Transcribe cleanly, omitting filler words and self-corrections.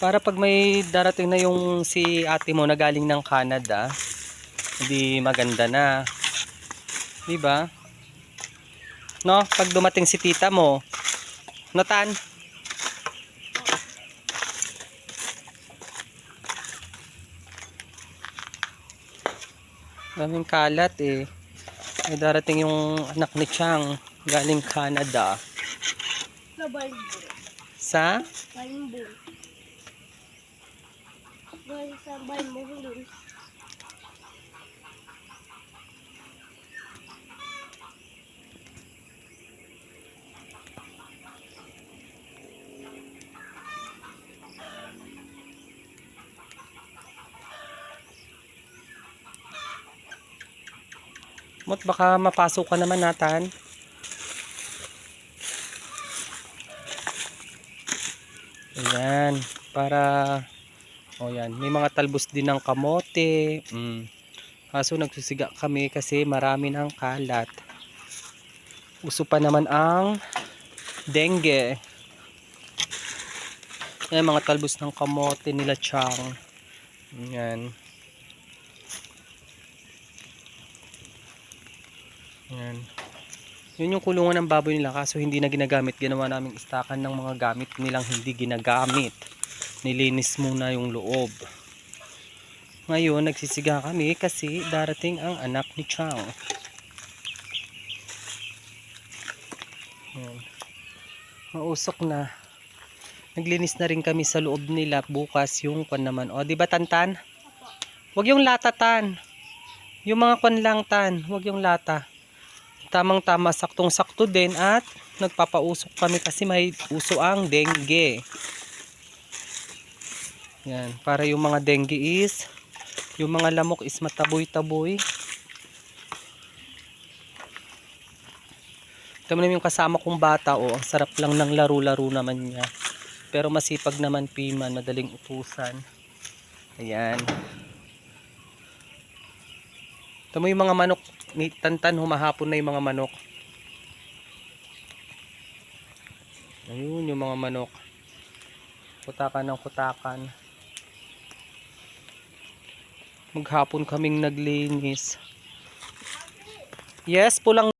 Para pag may darating na yung si ate mo na galing ng Canada, hindi maganda na. Di ba? No, pag dumating si tita mo, no Tan? Daming kalat eh. May darating yung anak ni Chang galing Canada. Sa? Mot, baka mapasok ka naman Nathan. Ayan, para yan, may mga talbos din ng kamote. Kaso nagsusiga kami kasi marami ng kalat. Uso pa naman ang dengue. Ayan, mga talbos ng kamote nila Chang. Ayan. Ayan. Yun yung kulungan ng baboy nila kaso hindi na ginagamit. Ginawa naming istakan ng mga gamit nilang hindi ginagamit. Nilinis muna yung loob. Ngayon nagsisiga kami kasi darating ang anak ni Chang. Ayan. Mausok na. Naglinis na rin kami sa loob nila. Bukas yung kwan naman. O diba Tantan? Huwag yung lata Tan. Yung mga kwan lang Tan. Huwag yung lata. Tamang tama, saktong sakto din at nagpapausok kami kasi may uso ang dengue. Yan, para yung mga dengue is, yung mga lamok is mataboy-taboy. Ito naman yung kasama kong bata, ang sarap lang ng laro-laro naman niya. Pero masipag naman Piman, madaling utusan. Ayan. Ito mo yung mga manok ni Tantan, humahapon na yung mga manok. Ayun yung mga manok. Kutakan ng kutakan. Maghapon kaming naglinis. Yes, pulang